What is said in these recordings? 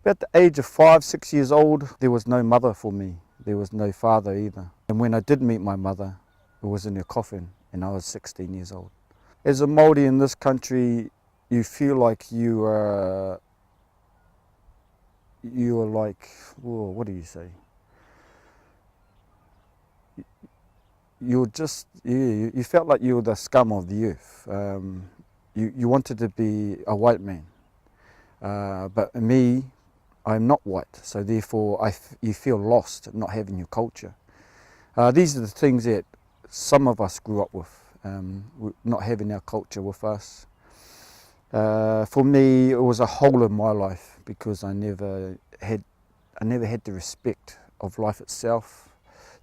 About the age of 5, 6 years old, there was no mother for me. There was no father either. And when I did meet my mother, it was in her coffin, and I was 16 years old. As a Māori in this country, you feel like you are like, well, what do you say? You're just, yeah, you felt like you were the scum of the earth. You wanted to be a white man. But me, I'm not white, so therefore you feel lost not having your culture. These are the things that some of us grew up with, not having our culture with us. For me, it was a hole in my life because I never had the respect of life itself.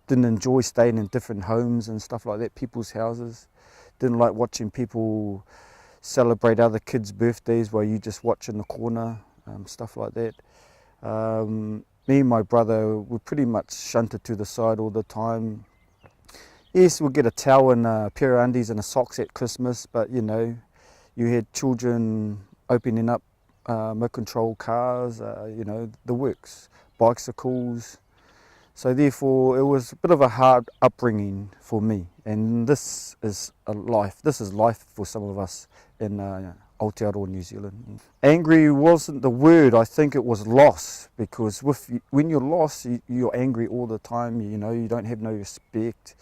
Didn't enjoy staying in different homes and stuff like that, people's houses. Didn't like watching people celebrate other kids' birthdays while you just watch in the corner, stuff like that. Me and my brother were pretty much shunted to the side all the time. Yes, we'd get a towel and a pair of undies and a socks at Christmas, but you know, you had children opening up remote control cars, you know, the works, bicycles. So therefore, it was a bit of a hard upbringing for me, and this is life for some of us in Aotearoa, New Zealand. Angry wasn't the word, I think it was loss, because when you're lost, you're angry all the time, you know, you don't have no respect,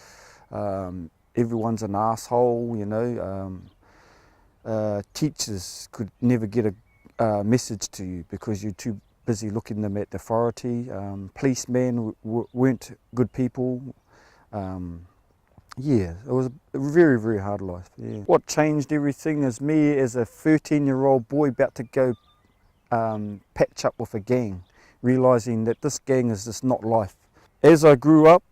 everyone's an asshole, you know. Teachers could never get a message to you because you're too busy looking them at the authority. Policemen weren't good people. Yeah, it was a very, very hard life. Yeah. What changed everything is me as a 13-year-old boy about to go patch up with a gang, realising that this gang is just not life. As I grew up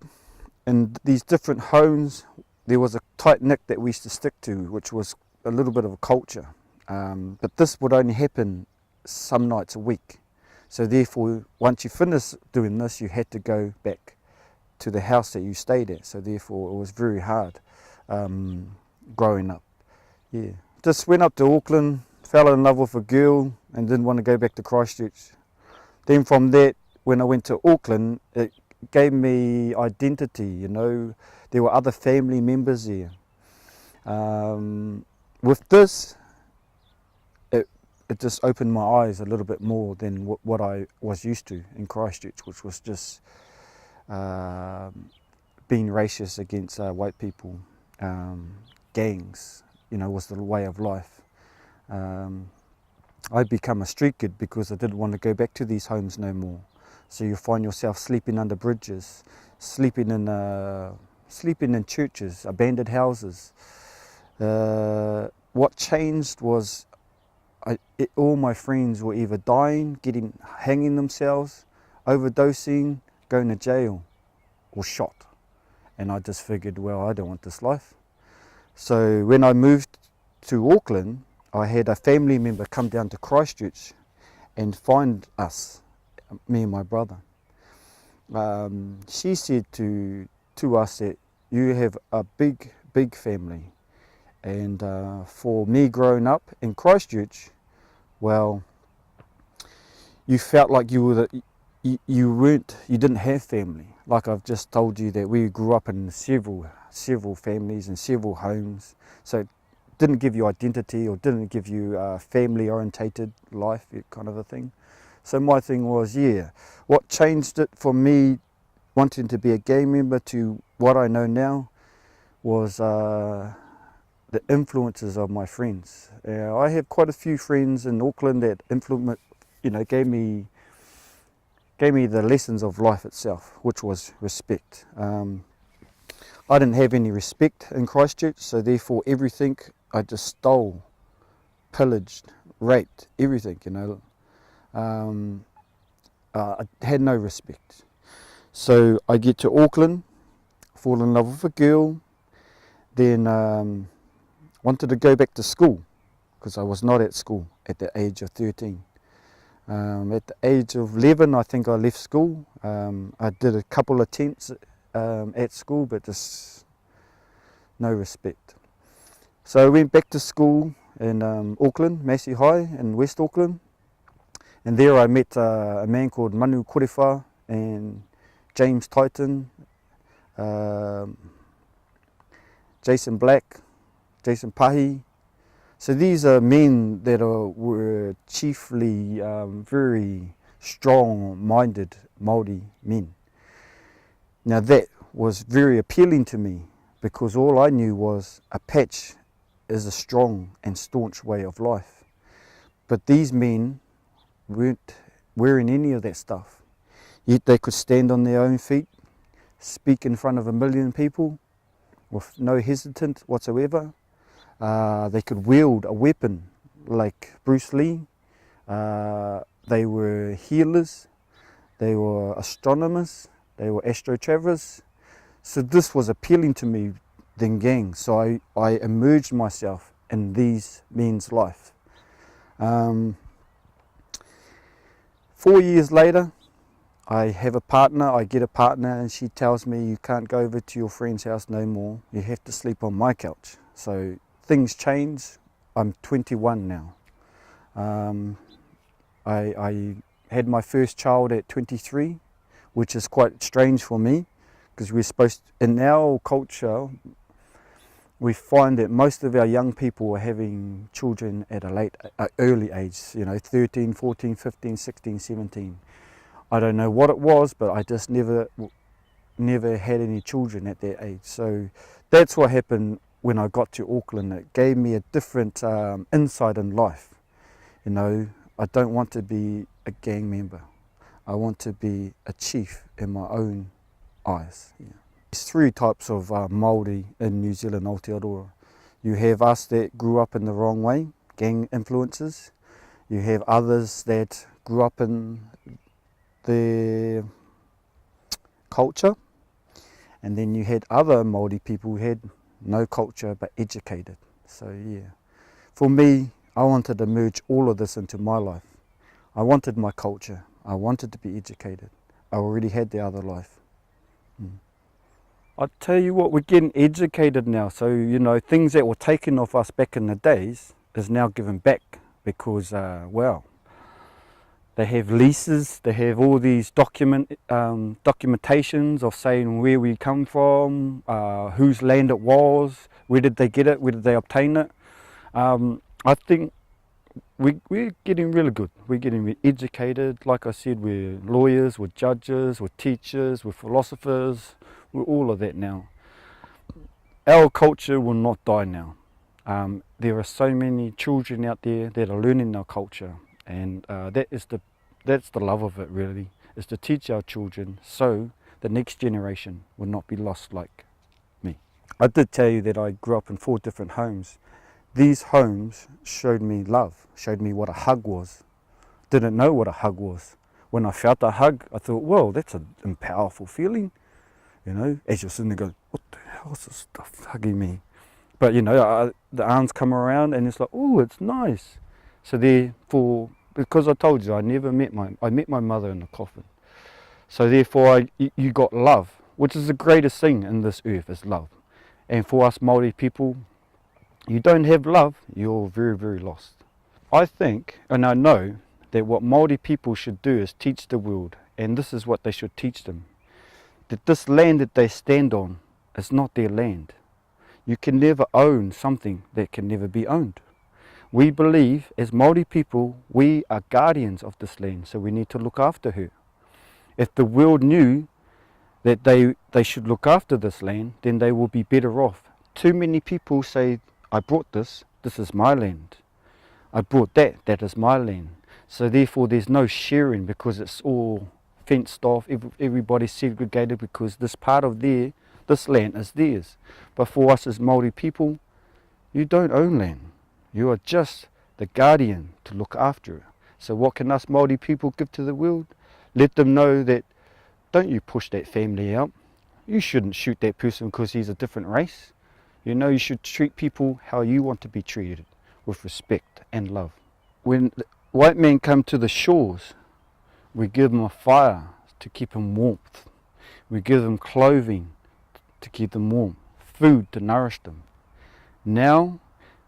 in these different homes, there was a tight knit that we used to stick to, which was a little bit of a culture. But this would only happen some nights a week. So therefore, once you finish doing this, you had to go back to the house that you stayed at. So therefore, it was very hard growing up. Yeah, just went up to Auckland, fell in love with a girl, and didn't want to go back to Christchurch. Then from that, when I went to Auckland, it gave me identity. You know, there were other family members there. With this, it just opened my eyes a little bit more than what I was used to in Christchurch, which was just being racist against white people. Gangs, you know, was the way of life. I'd become a street kid because I didn't want to go back to these homes no more. So you find yourself sleeping under bridges, sleeping in churches, abandoned houses. What changed was all my friends were either dying, hanging themselves, overdosing, going to jail, or shot. And I just figured, well, I don't want this life. So when I moved to Auckland, I had a family member come down to Christchurch and find us, me and my brother. She said to us that you have a big family. And for me growing up in Christchurch, well, you felt like you didn't have family. Like I've just told you that we grew up in several families and several homes, so it didn't give you identity or didn't give you a family orientated life, kind of a thing. So my thing was, yeah, what changed it for me wanting to be a gang member to what I know now was the influences of my friends. I have quite a few friends in Auckland that gave me the lessons of life itself, which was respect. I didn't have any respect in Christchurch, so therefore everything I just stole, pillaged, raped, everything, you know. I had no respect. So I get to Auckland, fall in love with a girl, then wanted to go back to school because I was not at school at the age of 13. At the age of 11, I think I left school. I did a couple of attempts at school, but just no respect. So I went back to school in Auckland, Massey High in West Auckland. And there I met a man called Manu Korewha and James Titan, Jason Black, Jason Pahi. So these are men that were chiefly very strong-minded Māori men. Now that was very appealing to me because all I knew was a patch is a strong and staunch way of life. But these men weren't wearing any of that stuff. Yet they could stand on their own feet, speak in front of 1 million people with no hesitant whatsoever. They could wield a weapon like Bruce Lee. They were healers, they were astronomers, they were astro travelers. So this was appealing to me then, gang. So I immersed myself in these men's life. 4 years later, I have a partner, I get a partner, and she tells me, you can't go over to your friend's house no more, you have to sleep on my couch. So things change. I'm 21 now. I had my first child at 23, which is quite strange for me, because we're supposed to, in our culture, we find that most of our young people are having children at a early age, 13, 14, 15, 16, 17. I don't know what it was, but I just never had any children at that age. So that's what happened when I got to Auckland. It gave me a different insight in life. I don't want to be a gang member. I want to be a chief in my own eyes. Yeah. There's 3 types of Māori in New Zealand, Aotearoa. You have us that grew up in the wrong way, gang influences. You have others that grew up in their culture. And then you had other Māori people who had no culture but educated. So yeah, for me, I wanted to merge all of this into my life. I wanted my culture. I wanted to be educated. I already had the other life. I tell you what, we're getting educated now. So, things that were taken off us back in the days is now given back because, they have leases, they have all these documentations of saying where we come from, whose land it was, where did they get it, where did they obtain it. I think we're getting really good. We're getting educated. Like I said, we're lawyers, we're judges, we're teachers, we're philosophers, we're all of that now. Our culture will not die now. There are so many children out there that are learning our culture, and that's the love of it, really, is to teach our children so the next generation will not be lost like me. I did tell you that I grew up in 4 different homes. These homes showed me love, showed me what a hug was. Didn't know what a hug was. When I felt a hug, I thought, well, that's a powerful feeling. As you're sitting there going, what the hell is this stuff hugging me? But the arms come around and it's like, oh, it's nice. So therefore, because I told you, I met my mother in the coffin. So therefore, you got love, which is the greatest thing in this earth, is love. And for us Māori people, you don't have love, you're very, very lost. I think, and I know, that what Māori people should do is teach the world, and this is what they should teach them, that this land that they stand on is not their land. You can never own something that can never be owned. We believe, as Māori people, we are guardians of this land, so we need to look after her. If the world knew that they should look after this land, then they will be better off. Too many people say, I brought this is my land. I brought that is my land. So therefore there's no sharing because it's all fenced off, everybody's segregated because this part of this land is theirs. But for us as Māori people, you don't own land. You are just the guardian to look after it. So what can us Māori people give to the world? Let them know that don't you push that family out. You shouldn't shoot that person because he's a different race. You should treat people how you want to be treated, with respect and love. When white men come to the shores, we give them a fire to keep them warm. We give them clothing to keep them warm, food to nourish them. Now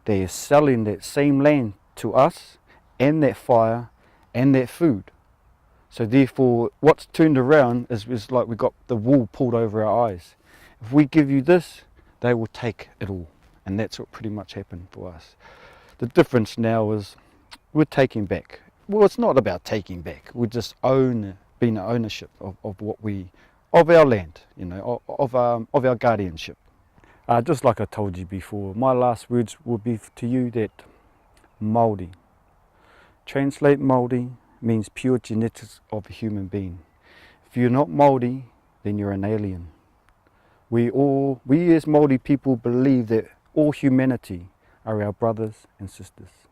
they are selling that same land to us and that fire and that food. So therefore, what's turned around is like we got the wool pulled over our eyes. If we give you this, they will take it all. And that's what pretty much happened for us. The difference now is we're taking back. Well, it's not about taking back. We just being an ownership of our land, you know, of our guardianship. Just like I told you before, my last words will be to you that Māori. Translate Māori means pure genetics of a human being. If you're not Māori, then you're an alien. We as Māori people believe that all humanity are our brothers and sisters.